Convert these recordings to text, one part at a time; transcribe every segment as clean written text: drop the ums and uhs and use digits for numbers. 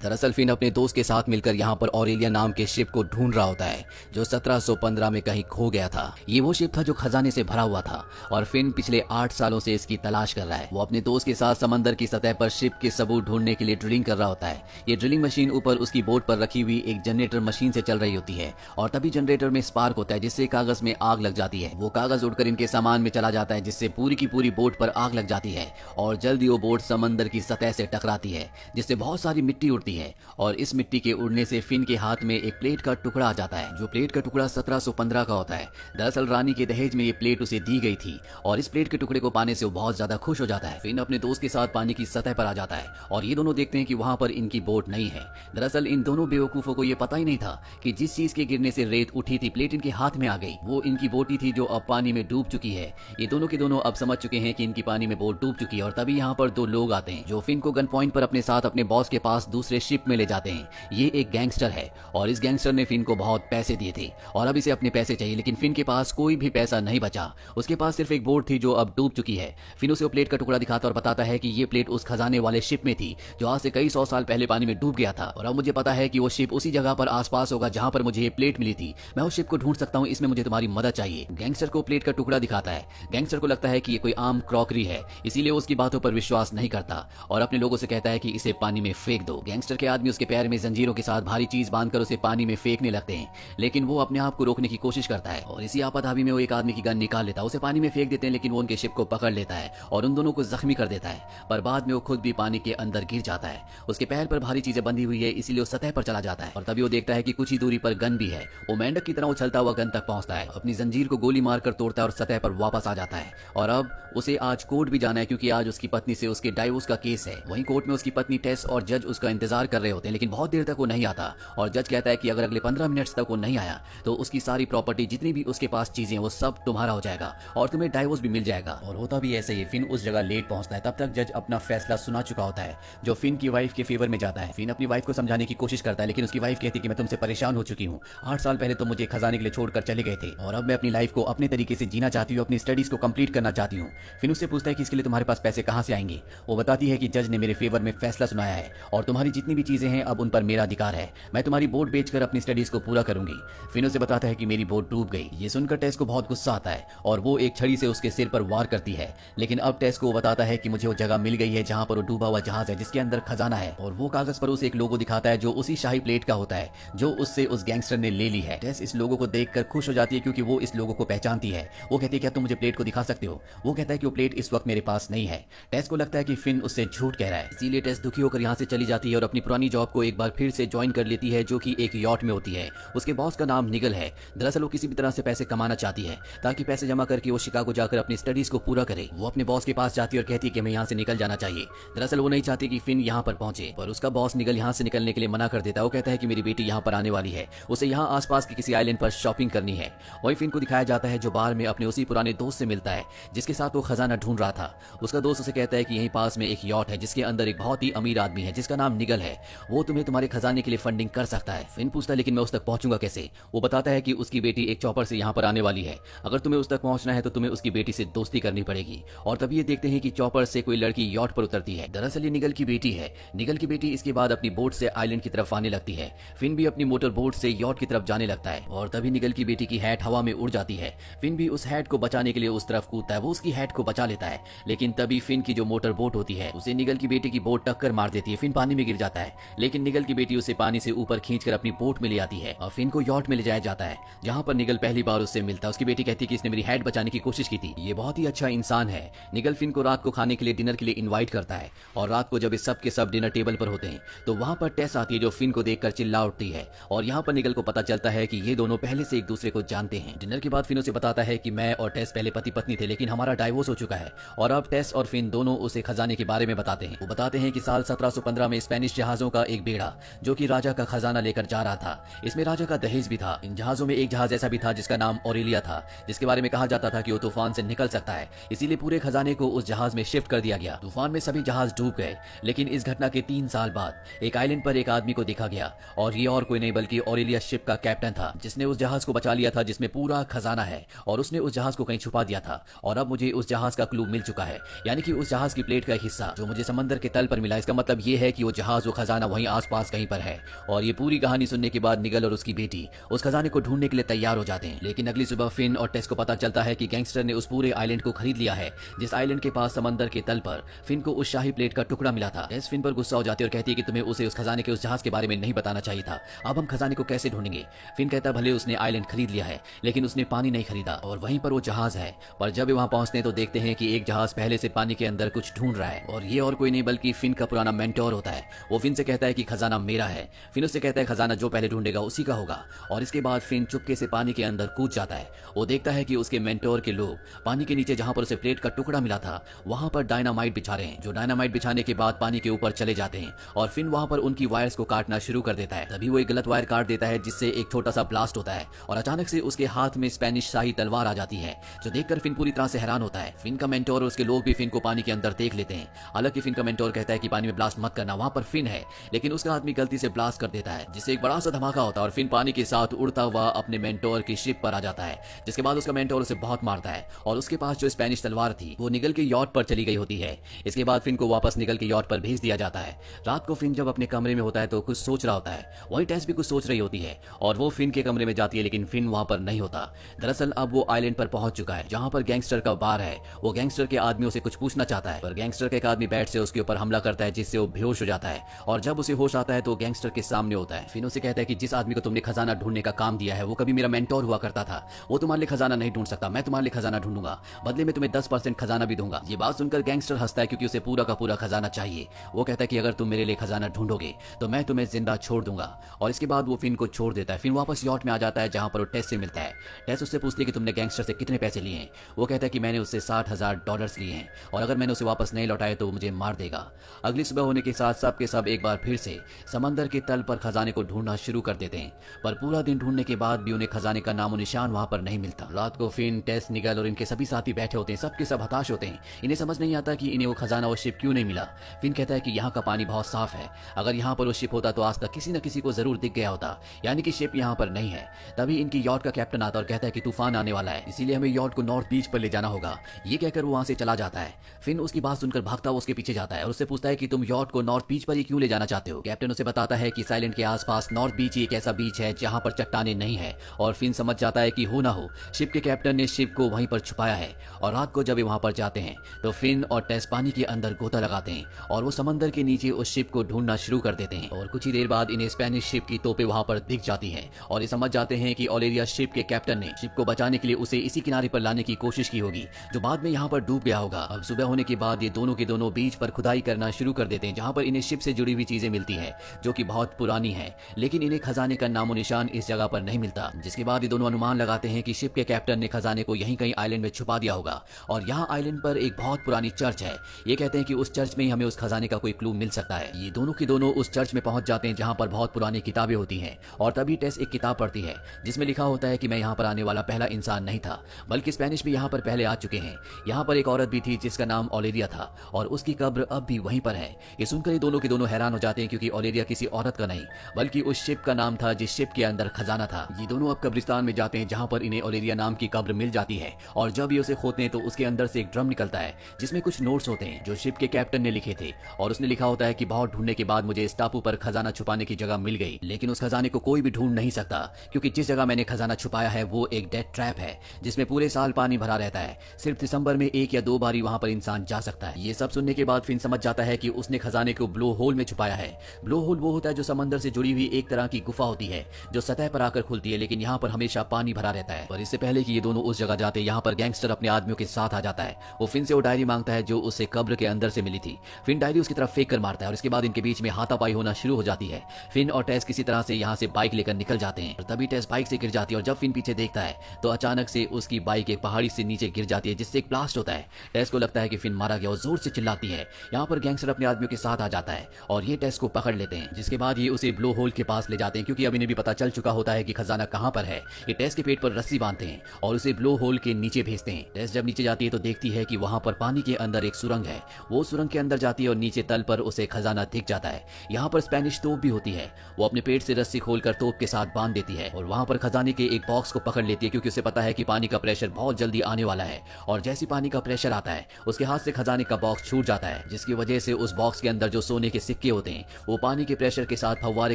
दरअसल फिन अपने दोस्त के साथ मिलकर यहाँ पर ऑरेलिया नाम के शिप को ढूंढ रहा होता है जो 1715 में कहीं खो गया था। ये वो शिप था जो खजाने से भरा हुआ था और फिन पिछले 8 सालों से इसकी तलाश कर रहा है। वो अपने दोस्त के साथ समंदर की सतह पर शिप के सबूत ढूंढने के लिए ड्रिलिंग कर रहा होता है। ये ड्रिलिंग मशीन ऊपर उसकी बोट पर रखी हुई एक जनरेटर मशीन से चल रही होती है और तभी जनरेटर में स्पार्क होता है जिससे कागज में आग लग जाती है। वो कागज उड़कर इनके सामान में चला जाता है जिससे पूरी की पूरी बोट पर आग लग जाती है और जल्दी वो बोट समंदर की सतह से टकराती है जिससे बहुत सारी मिट्टी उड़ती है और इस मिट्टी के उड़ने से फिन के हाथ में एक प्लेट का टुकड़ा आ जाता है। जो प्लेट का टुकड़ा 1715 का होता है। दरअसल रानी के दहेज में ये प्लेट उसे दी गई थी और इस प्लेट के टुकड़े को पाने से वो बहुत ज्यादा खुश हो जाता है। फिन अपने दोस्त के साथ पानी की सतह पर आ जाता है और ये दोनों देखते हैं कि वहां पर इनकी बोट नहीं है। दरअसल इन दोनों बेवकूफों को ये पता ही नहीं था कि जिस चीज के गिरने से रेत उठी थी प्लेट इनके हाथ में आ गई, वो इनकी बोटी थी जो अब पानी में डूब चुकी है। ये दोनों के दोनों अब समझ चुके हैं कि इनकी पानी में बोट डूब चुकी है और तभी यहाँ पर 2 लोग आते हैं जो फिन को गन पॉइंट पर अपने साथ अपने बॉस के पास दूसरे शिप में ले जाते हैं। ये एक गैंगस्टर है और इस गैंगस्टर ने फिन को बहुत पैसे दिए थे और अब इसे अपने पैसे चाहिए, लेकिन फिन के पास कोई भी पैसा नहीं बचा। उसके पास सिर्फ एक बोट थी जो अब डूब चुकी है। फिन उसे वो प्लेट का टुकड़ा दिखाता और बताता है कि ये प्लेट उस खजाने वाले शिप में थी जो आज से कई 100 साल पहले पानी में डूब गया था और अब मुझे पता है कि वो शिप उसी जगह पर आसपास होगा जहां पर मुझे ये प्लेट मिली थी। मैं उस शिप को ढूंढ सकता हूँ, इसमें मुझे तुम्हारी मदद चाहिए। गैंगस्टर को प्लेट का टुकड़ा दिखाता है। गैंगस्टर को लगता है कि ये कोई आम क्रॉकरी है, इसीलिए उसकी बातों पर विश्वास नहीं करता और अपने लोगों से कहता है कि इसे पानी में फेंक दो। गैंगस्टर के आदमी उसके पैर में जंजीरों के साथ भारी चीज बांधकर उसे पानी में फेंकने लगते हैं, लेकिन वो अपने आप को रोकने की कोशिश करता है और इसी आपाधापी में वो एक आदमी की गन निकाल लेता है, उसे पानी में फेंक देते हैं, लेकिन वो उनके शिप को पकड़ लेता है और उन दोनों को जख्मी कर देता है। पर बाद में वो खुद भी पानी के अंदर गिर जाता है। उसके पैर पर भारी चीजें बंधी हुई है, इसीलिए वो सतह पर चला जाता है और तभी वो देखता है कि कुछ ही दूरी पर गन भी है। वो मेंढक की तरह उछलता हुआ गन तक पहुंचता है, अपनी जंजीर को गोली मारकर तोड़ता है और सतह पर वापस आ जाता है। और अब उसे आज कोर्ट भी जाना है क्योंकि आज उसकी पत्नी से उसके डाइवोर्स का केस है। वहीं कोर्ट में उसकी पत्नी टेस और जज उसका इंतजार कर रहे होते हैं, लेकिन बहुत देर तक वो नहीं आता और जज कहता है कि अगर अगले 15 मिनट्स तक वो नहीं आया तो उसकी सारी प्रॉपर्टी जितनी भी उसके पास चीजें वो सब तुम्हारा हो जाएगा और तुम्हें डाइवोर्स भी मिल जाएगा। और होता भी ऐसे ही। फिन उस जगह लेट पहुंचता है, तब तक जज अपना फैसला सुना चुका होता है जो फिन की वाइफ के फेवर में जाता है। फिन अपनी वाइफ को समझाने की कोशिश करता है, लेकिन उसकी वाइफ कहती है कि मैं तुमसे परेशान हो चुकी हूँ। 8 साल पहले तो मुझे खजाने के लिए छोड़कर चले गए थे और अब मैं अपनी लाइफ को अपने तरीके से जीना चाहती हूँ, अपनी स्टडीज को कंप्लीट करना चाहती हूँ। फिन उससे पूछता है कि इसके लिए तुम्हारे पास पैसे कहाँ से आएंगे। वो बताती है कि जज ने मेरे फेवर में फैसला सुनाया है और तुम्हारी जितनी भी चीजें हैं अब उन पर मेरा अधिकार है। मैं तुम्हारी बोट बेचकर अपनी स्टडीज को पूरा करूंगी। फिन उसे बताता है कि मेरी बोट डूब गई। ये सुनकर टेस को बहुत गुस्सा आता है और वो एक छड़ी से उसके सिर पर वार करती है, लेकिन अब टेस को बताता है कि मुझे वो जगह मिल गई है जहां पर वो डूबा हुआ जहाज है जिसके अंदर खजाना है और वो कागज पर उसे एक लोगो दिखाता है जो उसी शाही प्लेट का होता है जो उससे उस गैंगस्टर ने ले ली है। टेस इस लोगो को देखकर खुश हो जाती है क्योंकि वो इस लोगो को पहचानती है। वो कहती है क्या तुम मुझे प्लेट को दिखा सकते हो। वो कहता है कि वो प्लेट इस वक्त मेरे पास नहीं है। टेस को लगता है कि फिन उससे झूठ कह रहा है, इसीलिए टेस दुखी होकर यहाँ से चली जाती है और अपनी पुरानी जॉब को एक बार फिर से ज्वाइन कर लेती है जो कि एक यॉट में होती है। उसके बॉस का नाम निगल है। दरअसल वो किसी भी तरह से पैसे कमाना चाहती है ताकि पैसे जमा करके वो शिकागो जाकर अपनी स्टडीज को पूरा करे। वो अपने बॉस के पास जाती है और कहती है कि मैं यहाँ से निकल जाना चाहिए। दरअसल वो नहीं चाहती कि फिन यहाँ पर पहुंचे, पर उसका बॉस निगल यहाँ से निकलने के लिए मना कर देता है। वो कहता है कि मेरी बेटी यहाँ पर आने वाली है, उसे यहाँ आसपास के किसी आइलैंड पर शॉपिंग करनी है। वही फिन को दिखाया जाता है जो बार में अपने उसी पुराने दोस्त से मिलता है जिसके साथ वो खजाना ढूंढ रहा था। उसका दोस्त उसे कहता है कि यहीं पास में एक यॉट है जिसके अंदर एक बहुत ही अमीर आदमी है जिसका नाम निगल है, वो तुम्हें तुम्हारे खजाने के लिए फंडिंग कर सकता है। फिन पूछता है लेकिन मैं उस तक पहुंचूंगा कैसे। वो बताता है कि उसकी बेटी एक चॉपर से यहाँ पर आने वाली है, अगर तुम्हें उस तक पहुंचना है तो तुम्हें उसकी बेटी से दोस्ती करनी पड़ेगी। और तभी ये देखते हैं कि चॉपर से कोई लड़की यॉट पर उतरती है। दरअसल ये निगल की बेटी है। निगल की बेटी इसके बाद अपनी बोट से आइलैंड की तरफ आने लगती है। फिन भी अपनी मोटर बोट से यॉट की तरफ जाने लगता है और तभी निगल की बेटी की हैट हवा में उड़ जाती है। फिन भी उस हैट को बचाने के लिए उस तरफ कूदता है, वो उसकी हैट को बचा लेता है, लेकिन तभी फिन की जो मोटर बोट होती है उसे निगल की बेटी की बोट टक्कर मार देती है। फिन पानी में गिर जाता है, लेकिन निगल की बेटी उसे पानी से ऊपर खींचकर अपनी बोट में ले आती है और फिन को यॉट में ले जाया जाता है जहां पर निगल पहली बार उससे मिलता है। उसकी बेटी कहती है कि इसने मेरी हैट बचाने की कोशिश की थी, ये बहुत ही अच्छा इंसान है। निगल फिन को रात को खाने के लिए डिनर के लिए इनवाइट करता है और रात को जब इस सब के सब डिनर टेबल पर होते हैं तो वहां पर टेस आती है जो फिन को देखकर चिल्ला उठती है और यहाँ पर निगल को पता चलता है कि ये दोनों पहले से एक दूसरे को जानते हैं। डिनर के बाद फिन उसे बताता है कि मैं और टेस पहले पति पत्नी थे लेकिन हमारा डाइवोर्स हो चुका है और अब टेस और फिन दोनों उसे खजाने के बारे में बताते हैं। वो बताते हैं कि साल 1715 में स्पेनिश जहाजों का एक बेड़ा जो कि राजा का खजाना लेकर जा रहा था, इसमें राजा का दहेज भी था। इन जहाजों में एक जहाज ऐसा भी था जिसका नाम ऑरेलिया था, जिसके बारे में कहा जाता था कि वो तूफान से निकल सकता है, इसीलिए पूरे खजाने को उस जहाज में शिफ्ट कर दिया गया। तूफान में सभी जहाज डूब गए, लेकिन इस घटना के 3 साल बाद एक आइलैंड पर एक आदमी को देखा गया और ये और कोई नहीं बल्कि ऑरेलिया शिप का कैप्टन था जिसने उस जहाज को बचा लिया था जिसमें पूरा खजाना है और उसने उस जहाज को कहीं छुपा दिया था। और अब मुझे उस जहाज का क्लू मिल चुका है, यानी कि उस जहाज की प्लेट का एक हिस्सा जो मुझे समंदर के तल पर मिला। इसका मतलब ये है कि वो जहाज वो खजाना वहीं आसपास कहीं पर है। और ये पूरी कहानी सुनने के बाद निगल और उसकी बेटी उस खजाने को ढूंढने के लिए तैयार हो जाते हैं। लेकिन अगली सुबह फिन और टेस को पता चलता है कि गैंगस्टर ने उस पूरे आइलैंड को खरीद लिया है, जिस आइलैंड के पास समंदर के तल पर फिन को उस शाही प्लेट का टुकड़ा मिला था। टेस फिन पर गुस्सा हो जाती है और कहती है कि तुम्हें उसे उस खजाने के उस जहाज के बारे में नहीं बताना चाहिए था। अब हम खजाने को कैसे ढूंढेंगे? फिन कहता भले उसने आइलैंड खरीद लिया है, लेकिन उसने पानी नहीं खरीदा और वहीं पर वो जहाज है। पर जब वहां पहुंचते हैं तो देखते हैं कि एक जहाज पहले से पानी के अंदर कुछ ढूंढ रहा है, और ये और कोई नहीं बल्कि फिन का पुराना मेंटोर होता है। वो फिन से कहता है कि खजाना मेरा है। फिन उससे कहता है खजाना जो पहले ढूंढेगा उसी का होगा। और इसके बाद फिन चुपके से पानी के अंदर कूद जाता है। वो देखता है कि उसके मेंटोर के लोग पानी के नीचे जहां पर उसे प्लेट का टुकड़ा मिला था वहां पर डायनामाइट बिछा रहे हैं। जो डायनामाइट बिछाने के बाद पानी के ऊपर चले जाते हैं और फिन वहां पर उनकी वायर्स को काटना शुरू कर देता है। तभी वो एक गलत वायर काट देता है, जिससे एक छोटा सा ब्लास्ट होता है और अचानक से उसके हाथ में स्पेनिश शाही तलवार आ जाती है, जो देखकर फिन पूरी तरह से हैरान होता है। फिन का मेंटोर और उसके लोग भी फिन को पानी के अंदर देख लेते हैं। हालांकि फिन का मेंटोर कहता है कि पानी में ब्लास्ट मत करना, वहां पर फिन है, लेकिन उसका आदमी गलती से ब्लास्ट कर देता है, जिससे एक बड़ा सा धमाका होता है और फिन पानी के साथ उड़ता हुआ अपने मेंटोर की शिप पर आ जाता है। जिसके बाद उसका मेंटोर उसे बहुत मारता है और उसके पास जो स्पेनिश तलवार थी वो निगल के यॉट पर चली गई होती है। इसके बाद फिन को वापस निगल के यॉट पर भेज दिया जाता है। रात को फिन जब अपने कमरे में होता है तो कुछ सोच रहा होता है। वही टेस भी कुछ सोच रही होती है और वो फिन के कमरे में जाती है, लेकिन फिन वहां पर नहीं होता। दरअसल अब वो आइलैंड पर पहुंच चुका है जहां पर गैंगस्टर का बार है। वो गैंगस्टर के आदमियों से कुछ पूछना चाहता है, पर गैंगस्टर का एक आदमी बैट से उसके ऊपर हमला करता है, जिससे वो बेहोश हो जाता है। और जब उसे होश आता है तो गैंगस्टर के सामने होता है। फिन उसे कहता है कि जिस आदमी को तुमने खजाना ढूंढने का काम दिया है वो कभी मेरा मेंटोर हुआ करता था। वो तुम्हारे लिए खजाना नहीं ढूंढ सकता, मैं तुम्हारे लिए खजाना ढूंढूंगा, बदले में तुम्हें 10% खजाना भी दूंगा। ये बात सुनकर गैंगस्टर हंसता है, क्योंकि उसे पूरा का पूरा खजाना चाहिए। वो कहता है कि अगर तुम मेरे लिए खजाना ढूंढोगे तो मैं तुम्हें जिंदा छोड़ दूंगा। और इसके बाद वो फिन को छोड़ देता है। फिन वापस यॉट में आ जाता है जहां पर वो टेस से मिलता है। टेस उससे पूछती है कि तुमने गैंगस्टर से कितने पैसे लिए हैं? वो कहता है कि मैंने उससे $60,000 लिए हैं और अगर मैंने उसे वापस नहीं लौटाए तो वो मुझे मार देगा। अगली सुबह होने के साथ सब के सब एक बार फिर से समंदर के तल पर खजाने को ढूंढना शुरू कर देते हैं, पर पूरा दिन ढूंढने के बाद भी उन्हें खजाने का नामो निशान वहां पर नहीं मिलता। रात को फिन, टेस, निगल और इनके सभी साथी बैठे होते हैं। सबके सब हताश होते हैं। इन्हें समझ नहीं आता कि इन्हें वो खजाना और शिप क्यों नहीं मिला। फिन कहता है कि यहाँ का पानी बहुत साफ है, अगर यहाँ पर वो शिप होता तो आज तक किसी न किसी को जरूर दिख गया होता, यानी कि शिप यहाँ पर नहीं है। तभी इनकी यॉट का कैप्टन आता है और कहता है कि तूफान आने वाला है, इसीलिए हमें यॉट को नॉर्थ बीच पर ले जाना होगा। ये कहकर वो वहां से चला जाता है। फिन उसकी बात सुनकर भागता हुआ उसके पीछे जाता है और उससे पूछता है कि तुम यॉट को नॉर्थ बीच पर ही क्यों ले जाना चाहते हो। कैप्टन उसे बताता है कि साइलेंट के आसपास नॉर्थ बीच ही एक ऐसा बीच है जहां पर चट्टाने नहीं है। और फिन समझ जाता है कि हो ना हो शिप के कैप्टन ने शिप को वहीं पर छुपाया है। और रात को जब वे वहां पर जाते हैं तो फिन और टेस पानी के अंदर गोता लगाते हैं और वो समंदर के नीचे उस शिप को ढूंढना शुरू कर देते हैं। और कुछ ही देर बाद इन्हें स्पेनिश शिप की तोपें वहां पर दिख जाती हैं और ये समझ जाते हैं कि ओलेरिया शिप के कैप्टन ने शिप को बचाने के लिए उसे इसी किनारे पर लाने की कोशिश की होगी, जो बाद में यहाँ पर डूब गया होगा। अब सुबह होने के बाद ये दोनों के दोनों बीच पर खुदाई करना शुरू कर देते हैं, जहाँ पर इन्हें शिप से जुड़ी हुई चीजें मिलती है जो कि बहुत पुरानी है, लेकिन इन्हें खजाने का नामो निशान इस जगह पर नहीं मिलता। जिसके बाद ये दोनों अनुमान लगाते हैं कि शिप के कैप्टन ने खजाने को यहीं कहीं आइलैंड में छुपा दिया होगा। और यहाँ आइलैंड पर एक बहुत पुरानी चर्च है। ये कहते हैं कि उस चर्च में ही हमें उस खजाने का कोई क्लू मिल सकता है। ये दोनों के दोनों उस चर्च में पहुंच जाते हैं जहाँ पर बहुत पुरानी किताबें होती हैं। और तभी टेस एक किताब पढ़ती है जिसमें लिखा होता है कि मैं यहाँ पर आने वाला पहला इंसान नहीं था, बल्कि स्पेनिश भी यहाँ पर पहले आ चुके हैं। यहाँ पर एक औरत भी थी जिसका नाम ओलेरिया था और उसकी कब्र अब भी वहीं पर है। ये सुनकर ये दोनों के दोनों हैरान हो जाते हैं, क्योंकि ओलेरिया किसी औरत का नहीं बल्कि उस शिप का नाम था जिस शिप के अंदर खजाना था। ये दोनों अब कब्रिस्तान में जाते हैं जहाँ पर इन्हें ओलेरिया नाम की कब्र मिल जाती है। और जब ये उसे खोदते हैं तो उसके अंदर से एक ड्रम निकलता है जिसमें कुछ नोट्स होते हैं जो शिप के कैप्टन ने लिखे थे। और उसने लिखा होता है कि बहुत ढूंढने के बाद मुझे इस टापू पर खजाना छुपाने की जगह मिल गई, लेकिन उस खजाने को कोई भी ढूंढ नहीं सकता, क्योंकि जिस जगह मैंने खजाना छुपाया है वो एक डेथ ट्रैप है जिसमें पूरे साल पानी भरा रहता है। सिर्फ दिसंबर में 1 या 2 बार वहां पर इंसान जा सकता है। ये सब सुनने के बाद फिन समझ जाता है कि उसने खजाने को ब्लो होल में छुपाया है। ब्लो होल वो होता है जो समंदर से जुड़ी हुई एक तरह की गुफा होती है जो सतह पर आकर खुलती है, लेकिन यहाँ पर हमेशा पानी भरा रहता है। और इससे पहले कि ये दोनों उस जगह जाते, यहाँ पर गैंगस्टर अपने आदमियों के साथ आ जाता है। वो फिन से वो डायरी मांगता है जो उसे कब्र के अंदर से मिली थी। फिन डायरी उसकी तरफ फेंक कर मारता है और इसके बाद इनके बीच में हाथापाई होना शुरू हो जाती है। फिन और टेस किसी तरह से यहाँ से बाइक लेकर निकल जाते हैं। तभी टेस बाइक से गिर जाती है और जब फिन पीछे देखता है तो अचानक से उसकी बाइक एक पहाड़ी से नीचे गिर जाती है, जिससे एक ब्लास्ट होता है। टेस को लगता है कि फिन मारा गया और जोर से चिल्लाती है। यहाँ पर गैंगस्टर अपने आदमियों के साथ आ जाता है और ये टेस को पकड़ लेते हैं, जिसके बाद ये उसे ब्लो होल के पास ले जाते हैं, क्योंकि अब इन्हें भी पता चल चुका होता है कि खजाना कहाँ पर है। ये टेस के पेट पर रस्सी बांधते हैं और उसे ब्लो होल के नीचे भेजते हैं। टेस जब नीचे जाती है तो देखती है कि वहां पर पानी के अंदर एक सुरंग है। वो सुरंग के अंदर जाती है और नीचे तल पर उसे खजाना दिख जाता है। यहाँ पर स्पेनिश तोप भी होती है। वो अपने पेट से रस्सी खोलकर तोप के साथ बांध देती है और वहां पर खजाने के एक बॉक्स को पकड़ लेती है, क्योंकि उसे पता है कि पानी का प्रेशर बहुत जल्दी आने वाला है। और जैसे पानी का प्रेशर आता है उसके हाथ से खजाने का बॉक्स छूट जाता है, जिसकी वजह से उस बॉक्स के अंदर जो सोने के सिक्के सिक्के होते हैं वो पानी के प्रेशर के साथ फव्वारे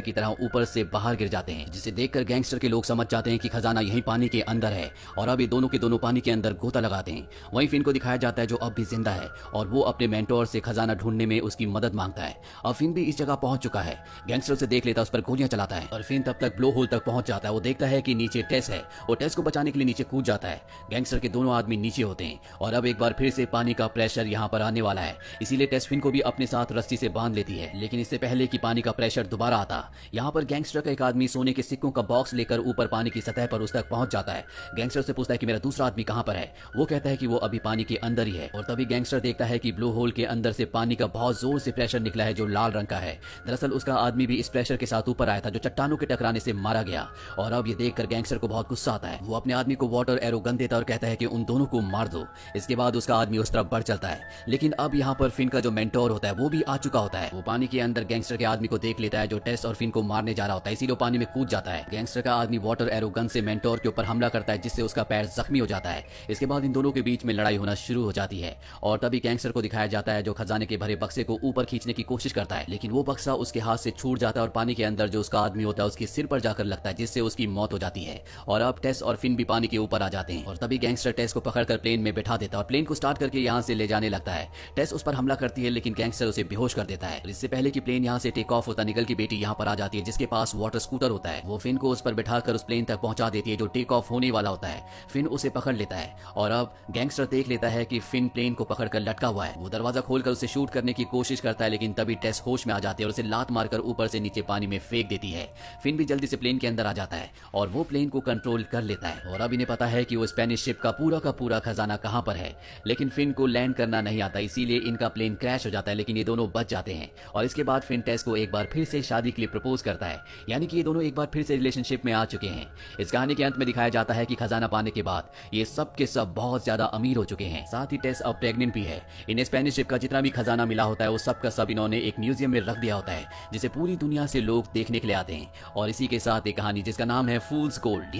की तरह ऊपर से बाहर गिर जाते हैं, जिसे देखकर गैंगस्टर के लोग समझ जाते हैं कि खजाना यहीं पानी के अंदर है और अब ये दोनों के दोनों पानी के अंदर गोता लगाते हैं। वहीं फिन को दिखाया जाता है जो अब भी जिंदा है और वो अपने मेंटोर से खजाना ढूंढने में उसकी मदद मांगता है। अब फिन भी इस जगह पहुंच चुका है, गैंगस्टर उसे देख लेता, उस पर गोलियां चलाता है और फिन तब तक ब्लो होल तक पहुंच जाता है। वो देखता है कि नीचे टेस है, वो टेस को बचाने के लिए नीचे कूद जाता है। गैंगस्टर के दोनों आदमी नीचे होते हैं और अब एक बार फिर से पानी का प्रेशर यहाँ पर आने वाला है, इसीलिए टेस फिन को भी अपने साथ रस्सी से बांध लेती है। लेकिन इससे पहले कि पानी का प्रेशर दोबारा आता, यहाँ पर गैंगस्टर का एक आदमी सोने के सिक्कों का बॉक्स लेकर ऊपर पानी की सतह पर उस तक पहुंच जाता है। गैंगस्टर से पूछता है कि मेरा दूसरा आदमी कहां पर है। वो कहता है कि वो अभी पानी के अंदर ही है और तभी गैंगस्टर देखता है कि ब्लो होल के अंदर से पानी का बहुत जोर से प्रेशर निकला है जो लाल रंग का है। दरअसल उसका आदमी भी इस प्रेशर के साथ ऊपर आया था जो चट्टानों के टकराने से मारा गया और अब ये देखकर गैंगस्टर को बहुत गुस्सा आता है। वो अपने आदमी को वाटर एरो गन देता है और कहता है कि उन दोनों को मार दो। इसके बाद उसका आदमी उस तरफ बढ़ चलता है, लेकिन अब यहाँ पर फिन का जो मेंटोर होता है वो भी आ चुका होता है। वो पानी के अंदर गैंगस्टर के आदमी को देख लेता है जो टेस और फिन को मारने जा रहा होता है, इसीलिए वो पानी में कूद जाता है। गैंगस्टर का आदमी वाटर एरो गन से मेंटोर के ऊपर हमला करता है जिससे उसका पैर जख्मी हो जाता है। इसके बाद इन दोनों के बीच में लड़ाई होना शुरू हो जाती है और तभी गैंगस्टर को दिखाया जाता है जो खजाने के भरे बक्से को ऊपर खींचने की कोशिश करता है, लेकिन वो बक्सा उसके हाथ से छूट जाता है और पानी के अंदर जो उसका आदमी होता है उसके सिर पर जाकर लगता है जिससे उसकी मौत हो जाती है। और अब टेस और फिन भी पानी के ऊपर आ जाते हैं और तभी गैंगस्टर टेस को पकड़कर प्लेन में बैठा देता है और प्लेन को स्टार्ट करके यहाँ से ले जाने लगता है। टेस उस पर हमला करती है लेकिन गैंगस्टर उसे बेहोश कर देता है। इससे पहले कि प्लेन यहाँ से टेक ऑफ होता निकल की बेटी यहाँ पर आ जाती है जिसके पास वाटर स्कूटर होता है। वो फिन को उस पर बैठाकर उस प्लेन तक पहुंचा देती है जो टेक ऑफ होने वाला होता है। फिन उसे पकड़ लेता है और अब गैंगस्टर देख लेता है कि फिन प्लेन को पकड़कर लटका हुआ है। वो दरवाजा खोलकर उसे शूट करने की कोशिश करता है लेकिन तभी टेस होश में आ जाती है और उसे लात मारकर ऊपर से नीचे पानी में फेंक देती है। फिन भी जल्दी से प्लेन के अंदर आ जाता है और वो प्लेन को कंट्रोल कर लेता है और अब इन्हें पता है कि वो स्पेनिश शिप का पूरा खजाना कहां पर है। लेकिन फिन को लैंड करना नहीं आता, इसीलिए इनका प्लेन क्रैश हो जाता है, लेकिन ये दोनों बच जाते हैं। और इसके बाद फिन टेस को एक बार फिर से शादी के लिए प्रपोज करता है, यानी कि ये दोनों एक बार फिर से रिलेशनशिप में आ चुके हैं। इस कहानी के अंत में दिखाया जाता है कि खजाना पाने के बाद ये सब के सब बहुत ज्यादा अमीर हो चुके हैं। साथ ही टेस अब प्रेग्नेंट भी है। इन्हें स्पेनिश शिप का जितना भी खजाना मिला होता है वो सब का सब इन्होंने एक म्यूजियम में रख दिया होता है जिसे पूरी दुनिया से लोग देखने के लिए आते हैं। और इसी के साथ एक कहानी जिसका नाम है फूल्स गोल्ड